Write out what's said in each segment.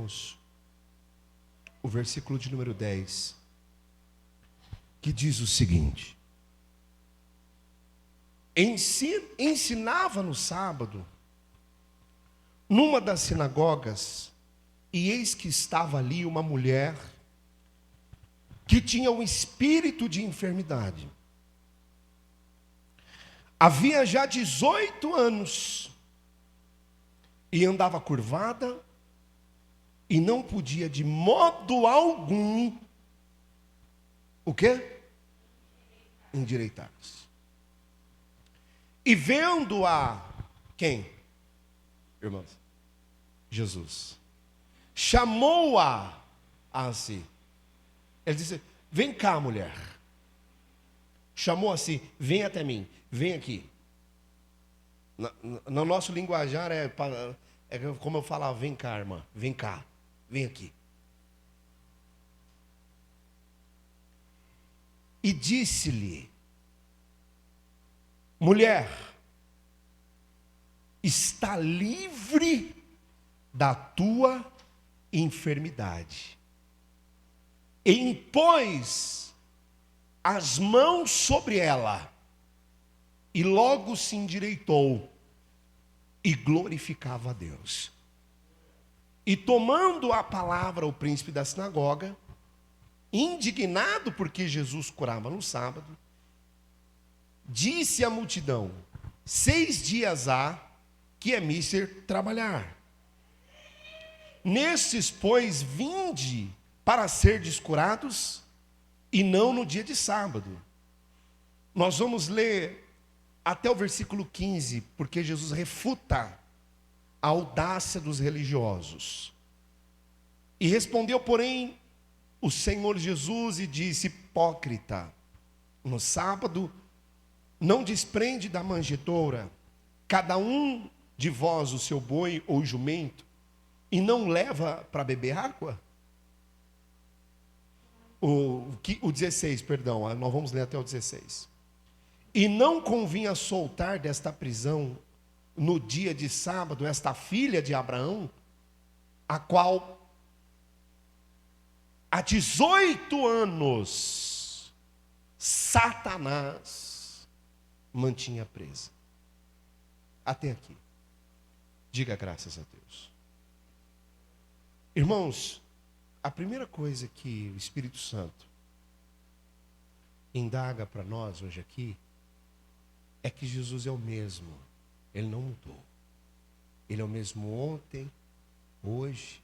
irmãos, o versículo de número 10, que diz o seguinte: ensinava no sábado, numa das sinagogas, e eis que estava ali uma mulher que tinha um espírito de enfermidade. Havia já 18 anos, e andava curvada, e não podia de modo algum, o quê? Endireitar-se. E vendo-a, quem? Irmãos, Jesus, chamou-a a si. Ele disse: vem cá, mulher. Chamou assim: vem até mim, vem aqui. No nosso linguajar é como eu falava: vem cá, irmã, vem cá, vem aqui. E disse-lhe: mulher, está livre da tua enfermidade. E impôs as mãos sobre ela, e logo se endireitou, e glorificava a Deus. E tomando a palavra o príncipe da sinagoga, indignado porque Jesus curava no sábado, disse à multidão: 6 dias há que é mister trabalhar. Nestes, pois, vinde para serdes curados, e não no dia de sábado. Nós vamos ler até o versículo 15, porque Jesus refuta a audácia dos religiosos. E respondeu, porém, o Senhor Jesus e disse: hipócrita, no sábado não desprende da manjedoura cada um de vós o seu boi ou jumento, e não leva para beber água? O 16, perdão, nós vamos ler até o 16. E não convinha soltar desta prisão no dia de sábado esta filha de Abraão, a qual há 18 anos Satanás mantinha presa. Até aqui. Diga graças a Deus. Irmãos, a primeira coisa que o Espírito Santo indaga para nós hoje aqui é que Jesus é o mesmo. Ele não mudou. Ele é o mesmo ontem, hoje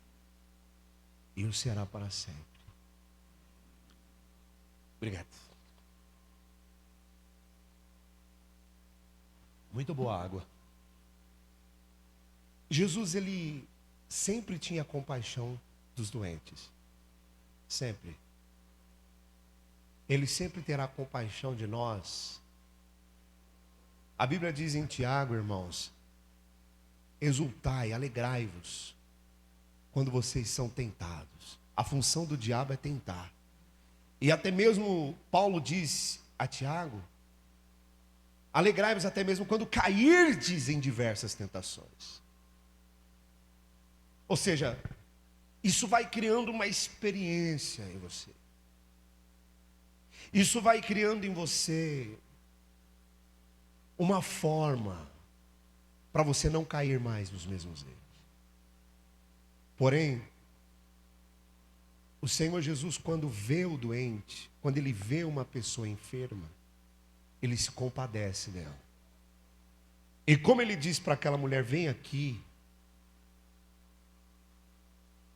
e o será para sempre. Obrigado. Muito boa água. Jesus, ele sempre tinha compaixão dos doentes. Sempre. Ele sempre terá compaixão de nós. A Bíblia diz em Tiago, irmãos: exultai, alegrai-vos quando vocês são tentados. A função do diabo é tentar. E até mesmo Paulo diz a Tiago: alegrai-vos até mesmo quando cairdes em diversas tentações. Ou seja, isso vai criando uma experiência em você. Isso vai criando em você uma forma para você não cair mais nos mesmos erros. Porém, o Senhor Jesus, quando vê o doente, quando ele vê uma pessoa enferma, ele se compadece dela. E como ele diz para aquela mulher: vem aqui.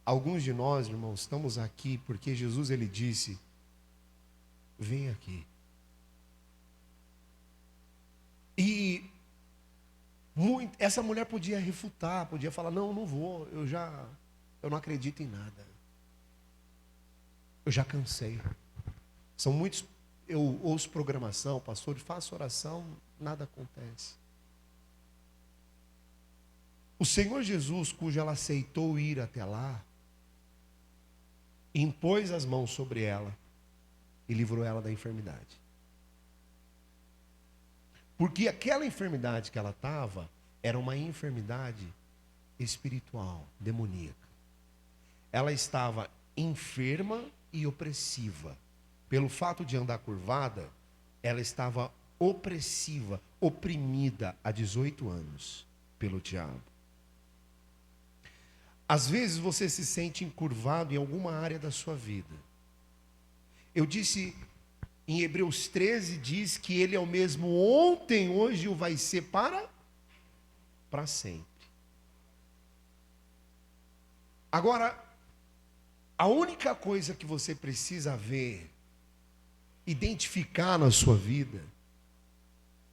Alguns de nós, irmãos, estamos aqui porque Jesus, ele disse: vem aqui. E essa mulher podia refutar, podia falar: não, não vou, eu não acredito em nada. Eu já cansei. São muitos, eu ouço programação, pastor, faço oração, nada acontece. O Senhor Jesus, cujo ela aceitou ir até lá, impôs as mãos sobre ela e livrou ela da enfermidade. Porque aquela enfermidade que ela estava era uma enfermidade espiritual, demoníaca. ela estava enferma e opressiva. Pelo fato de andar curvada, ela estava opressiva, oprimida há 18 anos pelo diabo. Às vezes você se sente encurvado em alguma área da sua vida. Eu disse em Hebreus 13, diz que ele é o mesmo ontem, hoje e o vai ser para sempre. Agora, a única coisa que você precisa ver, identificar na sua vida,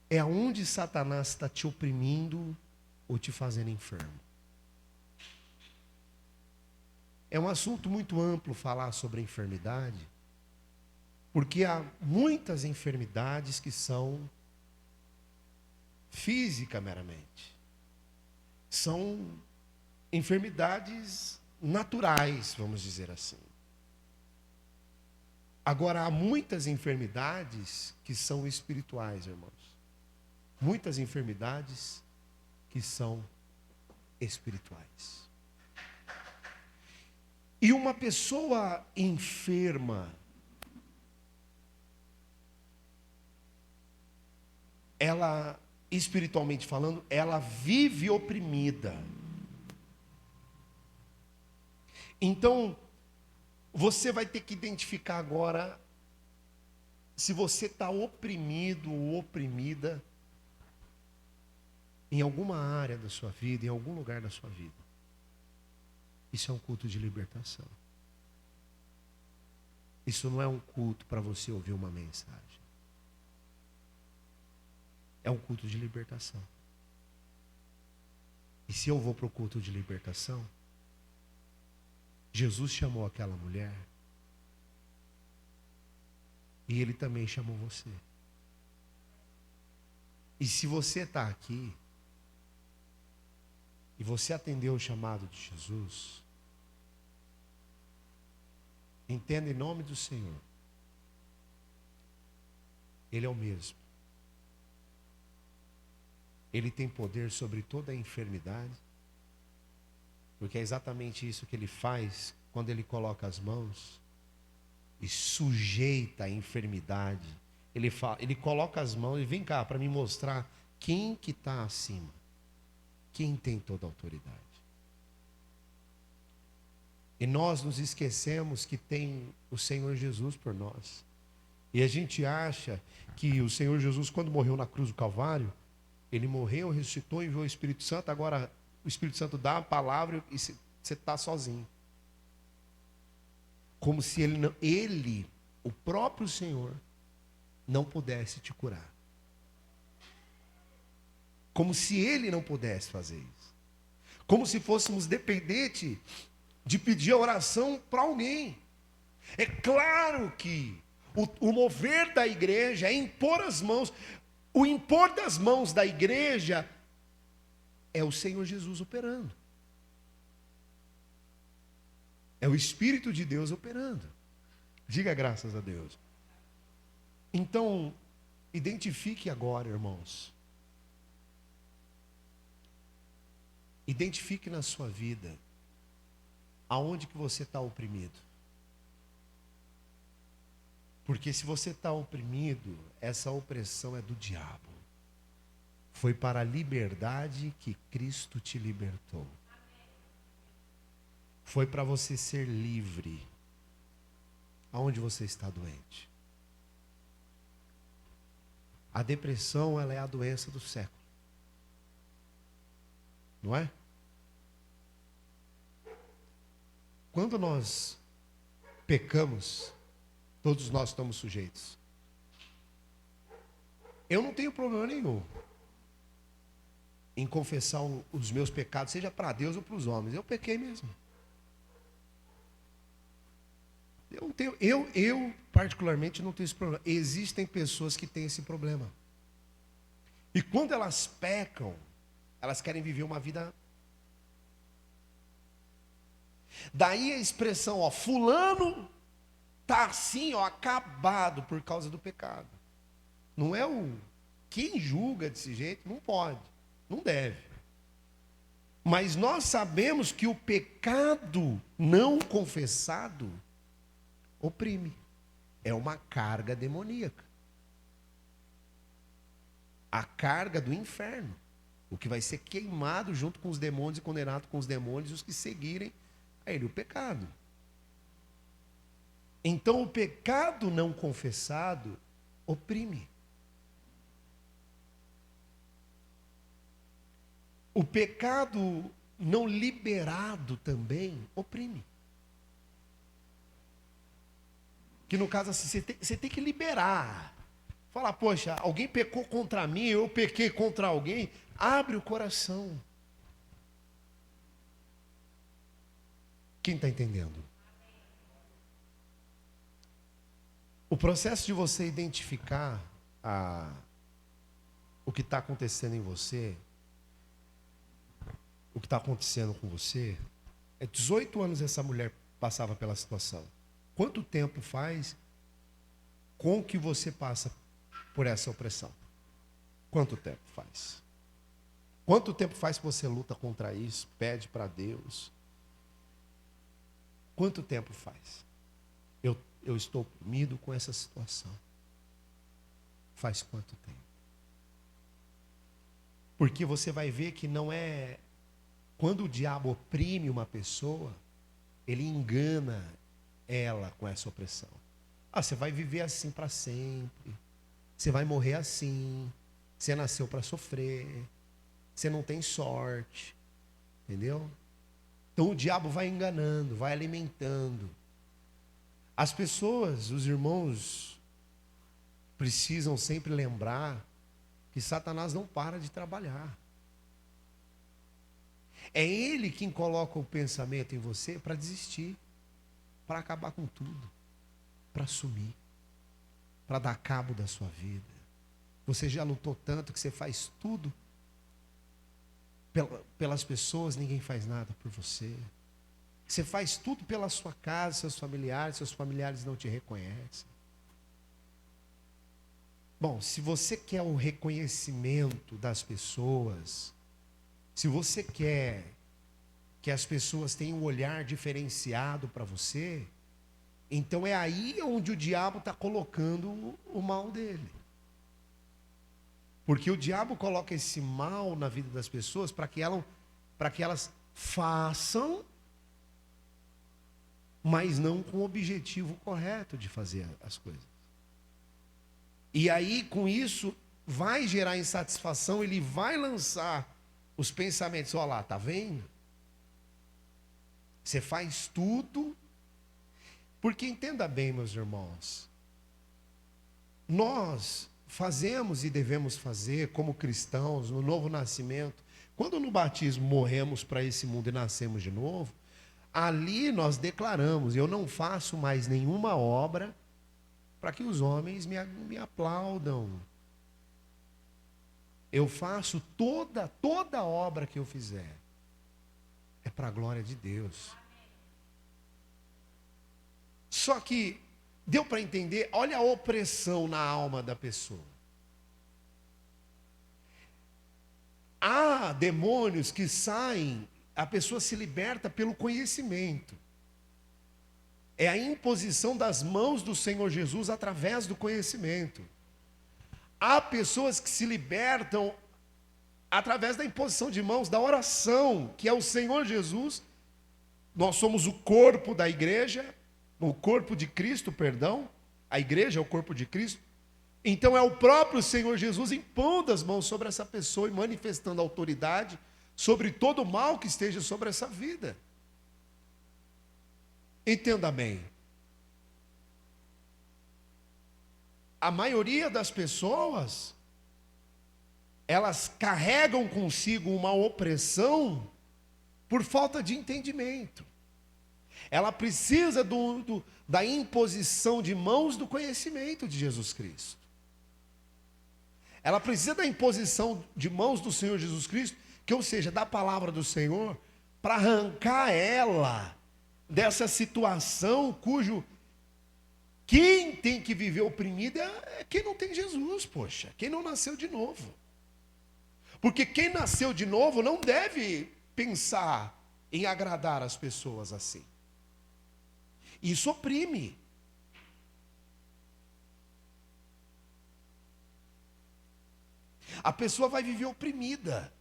é aonde Satanás está te oprimindo ou te fazendo enfermo. É um assunto muito amplo falar sobre a enfermidade, porque há muitas enfermidades que são físicas meramente. São enfermidades naturais, vamos dizer assim. Agora, há muitas enfermidades que são espirituais, irmãos. Muitas enfermidades que são espirituais. E uma pessoa enferma, ela, espiritualmente falando, ela vive oprimida. Então, você vai ter que identificar agora se você está oprimido ou oprimida em alguma área da sua vida, em algum lugar da sua vida. Isso é um culto de libertação. Isso não é um culto para você ouvir uma mensagem. É um culto de libertação. E se eu vou para o culto de libertação, Jesus chamou aquela mulher e Ele também chamou você. E se você está aqui e você atendeu o chamado de Jesus, entenda em nome do Senhor, Ele é o mesmo. Ele tem poder sobre toda a enfermidade, porque é exatamente isso que Ele faz quando Ele coloca as mãos e sujeita a enfermidade. Ele coloca as mãos e vem cá para me mostrar quem que está acima, quem tem toda a autoridade. E nós nos esquecemos que tem o Senhor Jesus por nós. E a gente acha que o Senhor Jesus, quando morreu na cruz do Calvário, Ele morreu, ressuscitou, enviou o Espírito Santo, agora o Espírito Santo dá a palavra e você está sozinho. Como se ele, o próprio Senhor, não pudesse te curar. Como se Ele não pudesse fazer isso. Como se fôssemos dependentes de pedir a oração para alguém. É claro que o mover da igreja é impor as mãos. O impor das mãos da igreja é o Senhor Jesus operando. É o Espírito de Deus operando. Diga graças a Deus. Então, identifique agora, irmãos. Identifique na sua vida aonde que você está oprimido. Porque se você está oprimido, essa opressão é do diabo. Foi para a liberdade que Cristo te libertou. Foi para você ser livre. Aonde você está doente? A depressão, ela é a doença do século. Não é? Quando nós pecamos, todos nós estamos sujeitos. Eu não tenho problema nenhum em confessar os meus pecados, seja para Deus ou para os homens. Eu pequei mesmo. Eu particularmente não tenho esse problema. Existem pessoas que têm esse problema. E quando elas pecam, elas querem viver uma vida. Daí a expressão, ó, fulano está assim, ó, acabado por causa do pecado. Não é quem julga desse jeito, não pode, não deve. Mas nós sabemos que o pecado não confessado oprime. É uma carga demoníaca. A carga do inferno. O que vai ser queimado junto com os demônios e condenado com os demônios, os que seguirem a ele o pecado. Então o pecado não confessado oprime. O pecado não liberado também oprime. Que no caso assim, você tem que liberar. Falar, poxa, alguém pecou contra mim, eu pequei contra alguém. Abre o coração. Quem está entendendo? O processo de você identificar o que está acontecendo em você, o que está acontecendo com você, 18 anos essa mulher passava pela situação. Quanto tempo faz com que você passa por essa opressão? Quanto tempo faz? Quanto tempo faz que você luta contra isso, pede para Deus? Quanto tempo faz? Eu estou oprimido com essa situação. Faz quanto tempo? Porque você vai ver que não é... Quando o diabo oprime uma pessoa, ele engana ela com essa opressão. Você vai viver assim para sempre. Você vai morrer assim. Você nasceu para sofrer. Você não tem sorte. Entendeu? Então o diabo vai enganando, vai alimentando. As pessoas, os irmãos, precisam sempre lembrar que Satanás não para de trabalhar. É ele quem coloca o pensamento em você para desistir, para acabar com tudo, para sumir, para dar cabo da sua vida. Você já lutou tanto que você faz tudo pelas pessoas, ninguém faz nada por você. Você faz tudo pela sua casa, seus familiares não te reconhecem. Bom, se você quer o reconhecimento das pessoas, se você quer que as pessoas tenham um olhar diferenciado para você, então é aí onde o diabo está colocando o mal dele. Porque o diabo coloca esse mal na vida das pessoas para que elas façam, mas não com o objetivo correto de fazer as coisas. E aí, com isso, vai gerar insatisfação, ele vai lançar os pensamentos, olha lá, tá vendo? Você faz tudo, porque entenda bem, meus irmãos, nós fazemos e devemos fazer como cristãos, no novo nascimento, quando no batismo morremos para esse mundo e nascemos de novo, ali nós declaramos, eu não faço mais nenhuma obra para que os homens me aplaudam. Eu faço toda obra que eu fizer. É para a glória de Deus. Só que, deu para entender, olha a opressão na alma da pessoa. Há demônios que saem, a pessoa se liberta pelo conhecimento. É a imposição das mãos do Senhor Jesus através do conhecimento. Há pessoas que se libertam através da imposição de mãos, da oração, que é o Senhor Jesus. Nós somos o corpo da igreja, o corpo de Cristo, perdão. A igreja é o corpo de Cristo. Então é o próprio Senhor Jesus impondo as mãos sobre essa pessoa e manifestando autoridade sobre todo o mal que esteja sobre essa vida. Entenda bem. A maioria das pessoas, elas carregam consigo uma opressão por falta de entendimento. Ela precisa da imposição de mãos do conhecimento de Jesus Cristo. Ela precisa da imposição de mãos do Senhor Jesus Cristo, que ou seja, da palavra do Senhor, para arrancar ela dessa situação cujo quem tem que viver oprimido é quem não tem Jesus, poxa, quem não nasceu de novo. Porque quem nasceu de novo não deve pensar em agradar as pessoas assim. Isso oprime. A pessoa vai viver oprimida.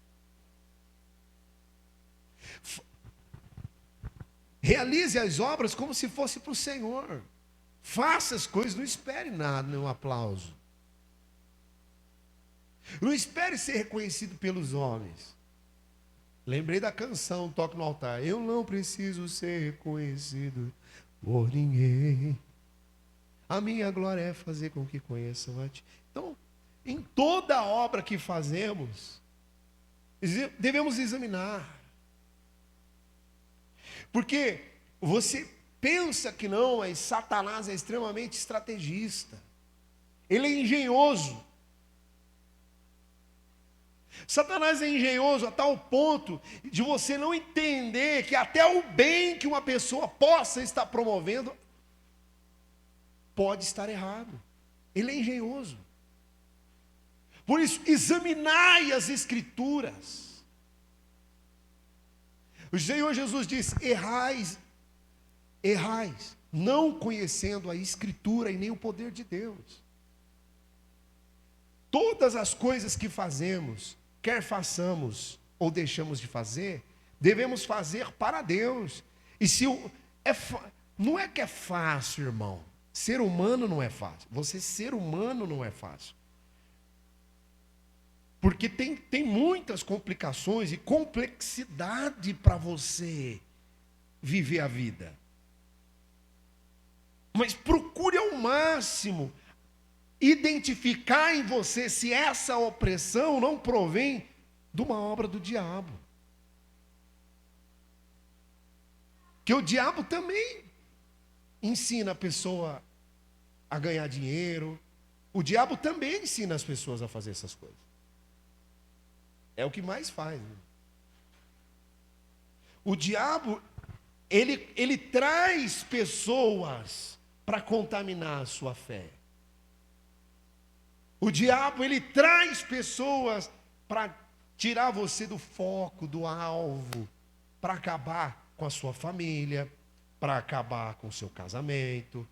Realize as obras como se fosse para o Senhor. Faça as coisas, não espere nada, nenhum aplauso. Não espere ser reconhecido pelos homens. Lembrei da canção, Toque no Altar. Eu não preciso ser reconhecido por ninguém. A minha glória é fazer com que conheçam a ti. Então, em toda obra que fazemos, devemos examinar. Porque você pensa que não, mas Satanás é extremamente estrategista. Ele é engenhoso. Satanás é engenhoso a tal ponto de você não entender que até o bem que uma pessoa possa estar promovendo pode estar errado. Ele é engenhoso. Por isso, examinai as Escrituras. O Senhor Jesus disse: errais, não conhecendo a Escritura e nem o poder de Deus. Todas as coisas que fazemos, quer façamos ou deixamos de fazer, devemos fazer para Deus. E se não é que é fácil, irmão. Ser humano não é fácil. Você ser humano não é fácil. Porque tem muitas complicações e complexidade para você viver a vida. Mas procure ao máximo identificar em você se essa opressão não provém de uma obra do diabo. Que o diabo também ensina a pessoa a ganhar dinheiro. O diabo também ensina as pessoas a fazer essas coisas. É o que mais faz. Né? O diabo, ele traz pessoas para contaminar a sua fé. O diabo, ele traz pessoas para tirar você do foco, do alvo, para acabar com a sua família, para acabar com o seu casamento,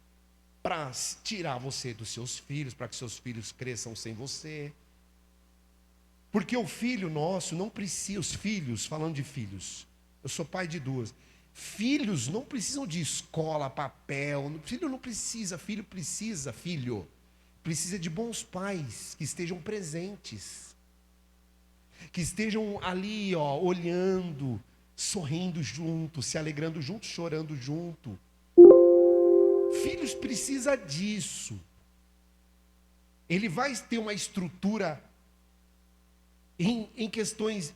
para tirar você dos seus filhos, para que seus filhos cresçam sem você. Porque o filho nosso não precisa, os filhos, falando de filhos, eu sou pai de duas, filhos não precisam de escola, papel, filho não precisa, filho precisa de bons pais, que estejam presentes, que estejam ali, ó, olhando, sorrindo junto, se alegrando junto, chorando junto. Filhos precisa disso. Ele vai ter uma estrutura em questões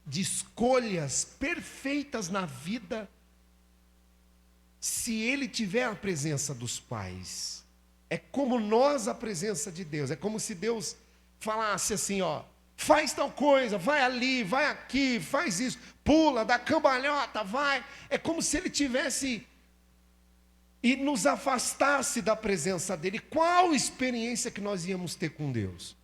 de escolhas perfeitas na vida, se ele tiver a presença dos pais. É como nós a presença de Deus. É como se Deus falasse assim, ó, faz tal coisa, vai ali, vai aqui, faz isso, pula, dá cambalhota, vai. É como se ele tivesse e nos afastasse da presença dele. Qual experiência que nós íamos ter com Deus?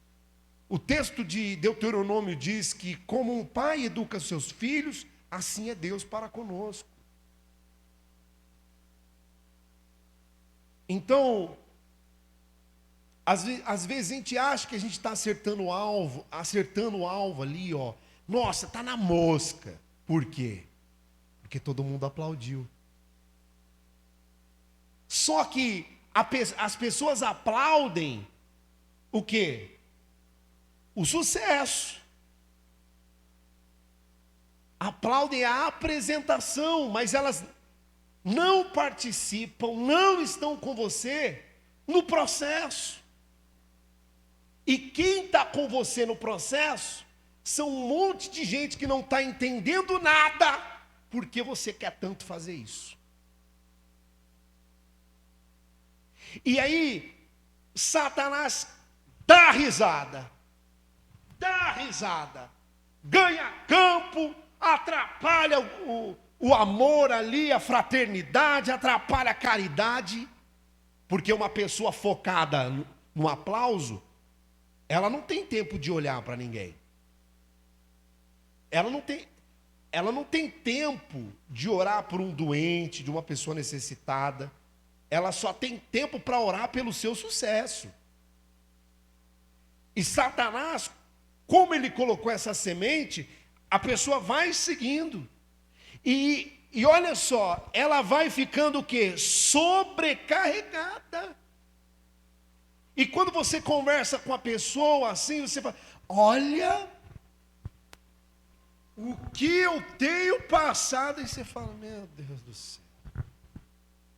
O texto de Deuteronômio diz que como um pai educa seus filhos, assim é Deus para conosco. Então, às vezes a gente acha que a gente está acertando o alvo ali, ó. Nossa, está na mosca. Por quê? Porque todo mundo aplaudiu. Só que as pessoas aplaudem o quê? O sucesso. Aplaudem a apresentação, mas elas não participam, não estão com você no processo. E quem está com você no processo são um monte de gente que não está entendendo nada, porque você quer tanto fazer isso. E aí, Satanás dá risada, ganha campo, atrapalha o amor ali, a fraternidade, atrapalha a caridade, porque uma pessoa focada no aplauso, ela não tem tempo de olhar para ninguém. Ela não tem, ela não tem tempo de orar por um doente, de uma pessoa necessitada. Ela só tem tempo para orar pelo seu sucesso. E Satanás, como ele colocou essa semente, a pessoa vai seguindo. E olha só, ela vai ficando o quê? Sobrecarregada. E quando você conversa com a pessoa assim, você fala, olha o que eu tenho passado. E você fala, meu Deus do céu,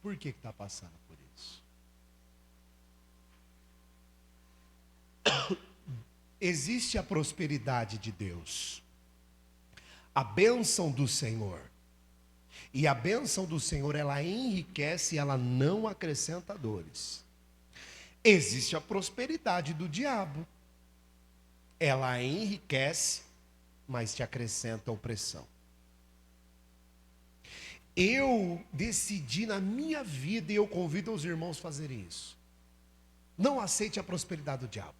por que está passando por isso? Existe a prosperidade de Deus, a bênção do Senhor. E a bênção do Senhor, ela enriquece, ela não acrescenta dores. Existe a prosperidade do diabo. Ela enriquece, mas te acrescenta opressão. Eu decidi na minha vida, e eu convido os irmãos a fazerem isso. Não aceite a prosperidade do diabo.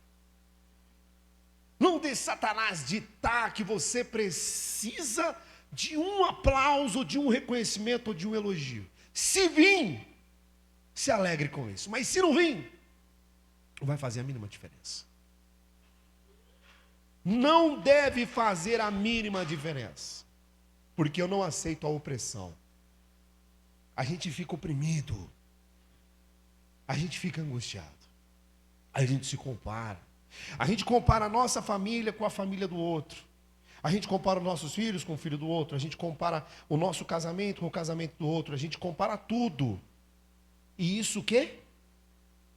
Não deixe Satanás ditar que você precisa de um aplauso, de um reconhecimento ou de um elogio. Se vir, se alegre com isso. Mas se não vir, não vai fazer a mínima diferença. Não deve fazer a mínima diferença. Porque eu não aceito a opressão. A gente fica oprimido. A gente fica angustiado. A gente se compara. A gente compara a nossa família com a família do outro. A gente compara os nossos filhos com o filho do outro. A gente compara o nosso casamento com o casamento do outro. A gente compara tudo. E isso o quê?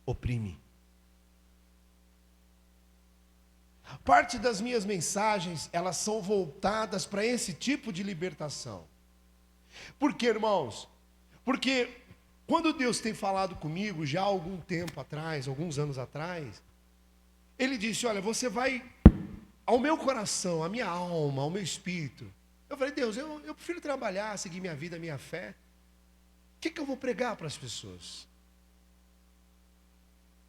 Oprime. Parte das minhas mensagens, elas são voltadas para esse tipo de libertação. Por quê, irmãos? Porque quando Deus tem falado comigo, já há algum tempo atrás, alguns anos atrás, Ele disse, olha, você vai ao meu coração, à minha alma, ao meu espírito. Eu falei, Deus, eu prefiro trabalhar, seguir minha vida, minha fé. O que eu vou pregar para as pessoas?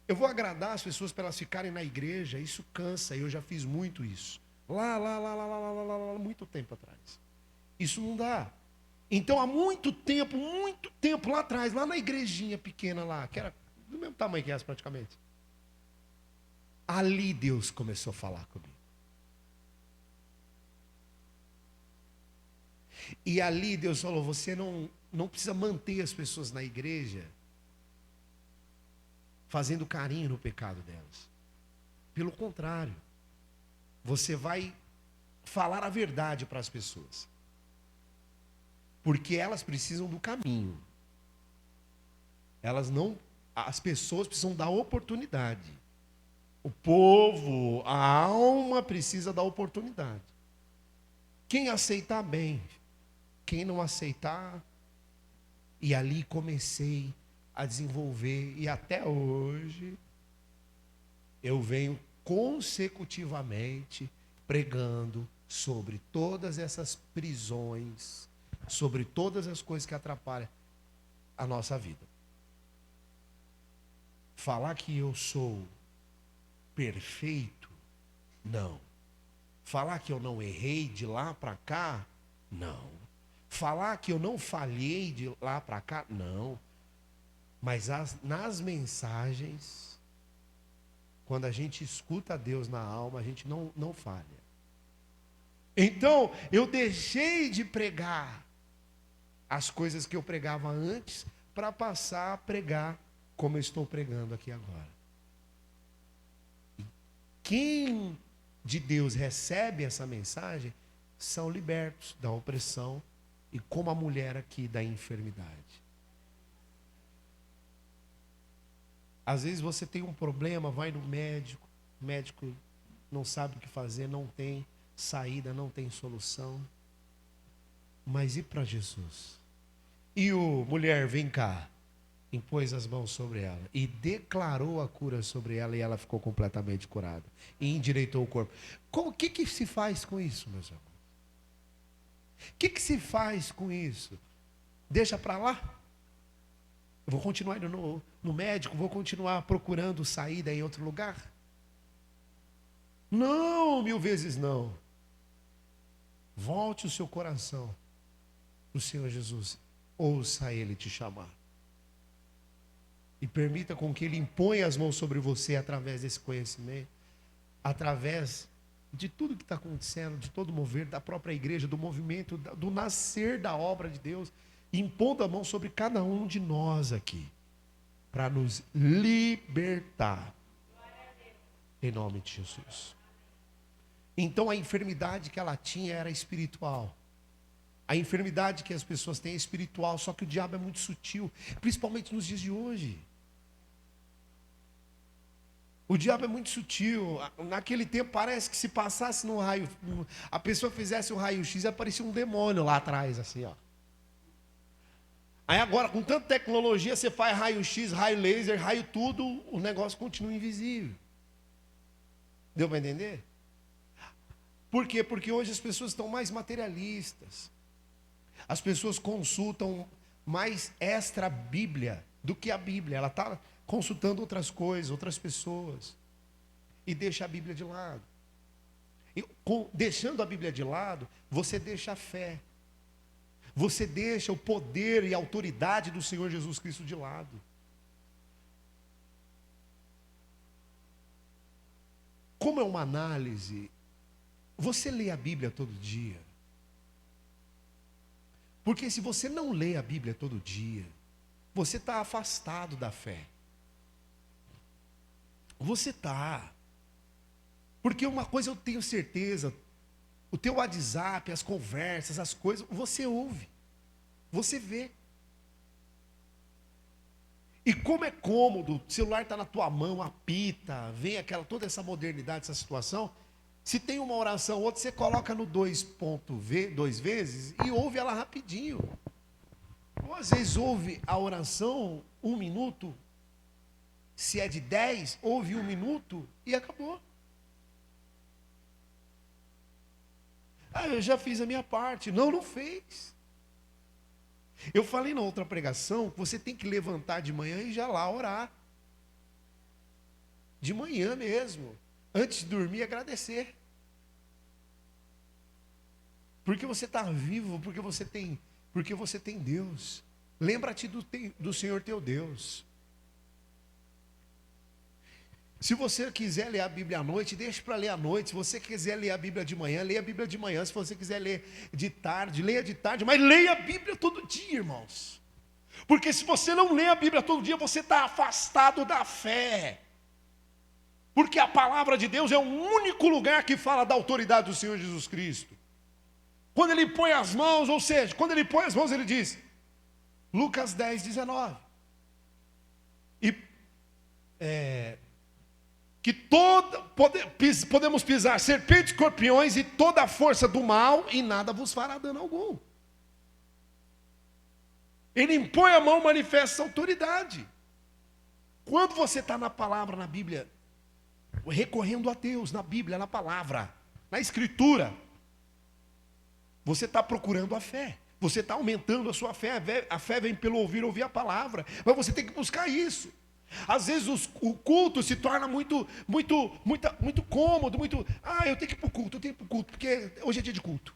Eu vou agradar as pessoas para elas ficarem na igreja, isso cansa, eu já fiz muito isso. Lá, muito tempo atrás. Isso não dá. Então, há muito tempo lá atrás, lá na igrejinha pequena lá, que era do mesmo tamanho que essa praticamente. Ali Deus começou a falar comigo. E ali Deus falou, você não precisa manter as pessoas na igreja fazendo carinho no pecado delas. Pelo contrário, você vai falar a verdade para as pessoas. Porque elas precisam do caminho. As pessoas precisam da oportunidade. O povo, a alma precisa da oportunidade. Quem aceitar, bem. Quem não aceitar, e ali comecei a desenvolver, e até hoje, eu venho consecutivamente pregando sobre todas essas prisões, sobre todas as coisas que atrapalham a nossa vida. Falar que eu sou perfeito, não. Falar que eu não errei de lá para cá, não. Falar que eu não falhei de lá para cá, não. Mas nas mensagens, quando a gente escuta Deus na alma, a gente não falha. Então, eu deixei de pregar as coisas que eu pregava antes, para passar a pregar como eu estou pregando aqui agora. Quem de Deus recebe essa mensagem, são libertos da opressão, e como a mulher aqui da enfermidade. Às vezes você tem um problema, vai no médico, o médico não sabe o que fazer, não tem saída, não tem solução. Mas e para Jesus? E o mulher, vem cá, impôs as mãos sobre ela e declarou a cura sobre ela, e ela ficou completamente curada e endireitou o corpo. O que se faz com isso, meus irmãos? O que se faz com isso? Deixa para lá? Eu vou continuar indo no médico, vou continuar procurando saída em outro lugar? Não, 1000 vezes não. Volte o seu coração para o Senhor Jesus. Ouça Ele te chamar. E permita com que Ele imponha as mãos sobre você através desse conhecimento, através de tudo que está acontecendo, de todo o mover da própria igreja, do movimento, do nascer da obra de Deus, impondo a mão sobre cada um de nós aqui, para nos libertar, em nome de Jesus. Então a enfermidade que ela tinha era espiritual. A enfermidade que as pessoas têm é espiritual, só que o diabo é muito sutil, principalmente nos dias de hoje. O diabo é muito sutil. Naquele tempo parece que se passasse no raio, a pessoa fizesse um raio-x, aparecia um demônio lá atrás, assim, ó. Aí agora, com tanta tecnologia, você faz raio-x, raio laser, raio tudo, o negócio continua invisível. Deu para entender? Por quê? Porque hoje as pessoas estão mais materialistas. As pessoas consultam mais extra Bíblia do que a Bíblia. Ela está consultando outras coisas, outras pessoas. E deixa a Bíblia de lado. E, deixando a Bíblia de lado, você deixa a fé. Você deixa o poder e a autoridade do Senhor Jesus Cristo de lado. Como é uma análise, você lê a Bíblia todo dia. Porque se você não lê a Bíblia todo dia, você está afastado da fé. Você está. Porque uma coisa eu tenho certeza, o teu WhatsApp, as conversas, as coisas, você ouve, você vê. E como é cômodo, o celular está na tua mão, apita, vem toda essa modernidade, essa situação. Se tem uma oração ou outra, você coloca no 2 vezes e ouve ela rapidinho. Ou às vezes ouve a oração 1 minuto, se é de 10, ouve 1 minuto e acabou. Ah, eu já fiz a minha parte. Não, não fez. Eu falei na outra pregação que você tem que levantar de manhã e já lá orar. De manhã mesmo. Antes de dormir, agradecer. Porque você está vivo, porque você tem Deus. Lembra-te do Senhor teu Deus. Se você quiser ler a Bíblia à noite, deixe para ler à noite. Se você quiser ler a Bíblia de manhã, leia a Bíblia de manhã. Se você quiser ler de tarde, leia de tarde. Mas leia a Bíblia todo dia, irmãos. Porque se você não lê a Bíblia todo dia, você está afastado da fé. Porque a palavra de Deus é o único lugar que fala da autoridade do Senhor Jesus Cristo. Quando Ele põe as mãos, ou seja, quando Ele põe as mãos, Ele diz, Lucas 10, 19. Que podemos pisar serpentes, escorpiões e toda a força do mal, e nada vos fará dano algum. Ele impõe a mão, manifesta a autoridade. Quando você está na palavra, na Bíblia, recorrendo a Deus, na Bíblia, na palavra, na Escritura, você está procurando a fé. Você está aumentando a sua fé. A fé vem pelo ouvir a palavra. Mas você tem que buscar isso. Às vezes o culto se torna muito cômodo, eu tenho que ir para o culto, porque hoje é dia de culto.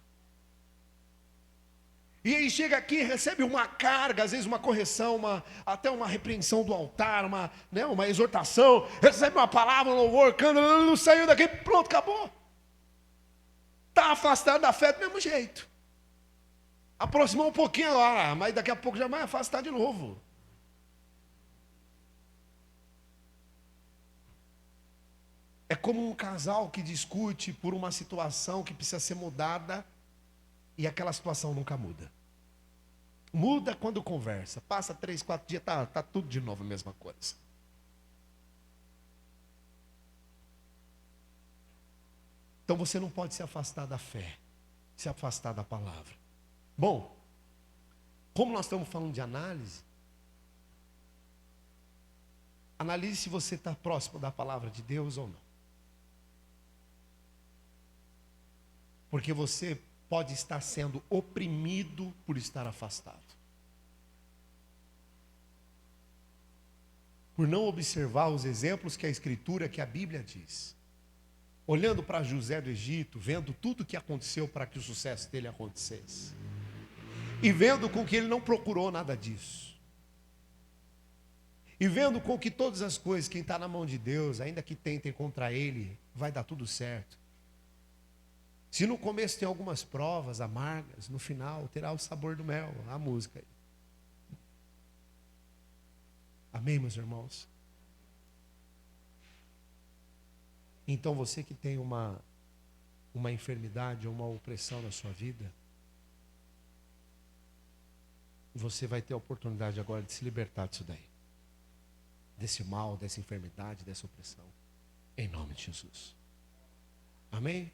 E aí chega aqui, recebe uma carga, às vezes uma correção, até uma repreensão do altar, uma exortação, recebe uma palavra, um louvor, canta, não saiu daqui, pronto, acabou. Está afastado da fé do mesmo jeito. Aproximou um pouquinho lá, mas daqui a pouco já vai afastar de novo. É como um casal que discute por uma situação que precisa ser mudada e aquela situação nunca muda. Muda quando conversa. Passa 3, 4 dias, tá tudo de novo a mesma coisa. Então você não pode se afastar da fé, se afastar da palavra. Bom, como nós estamos falando de análise, analise se você está próximo da palavra de Deus ou não. Porque você pode estar sendo oprimido por estar afastado. Por não observar os exemplos que a Escritura, que a Bíblia diz. olhando para José do Egito, vendo tudo que aconteceu para que o sucesso dele acontecesse. E vendo com que ele não procurou nada disso. E vendo com que todas as coisas, quem está na mão de Deus, ainda que tentem contra ele, vai dar tudo certo. Se no começo tem algumas provas amargas, no final terá o sabor do mel, a música. Amém, meus irmãos? Então você que tem uma enfermidade ou uma opressão na sua vida, você vai ter a oportunidade agora de se libertar disso daí. Desse mal, dessa enfermidade, dessa opressão. Em nome de Jesus. Amém?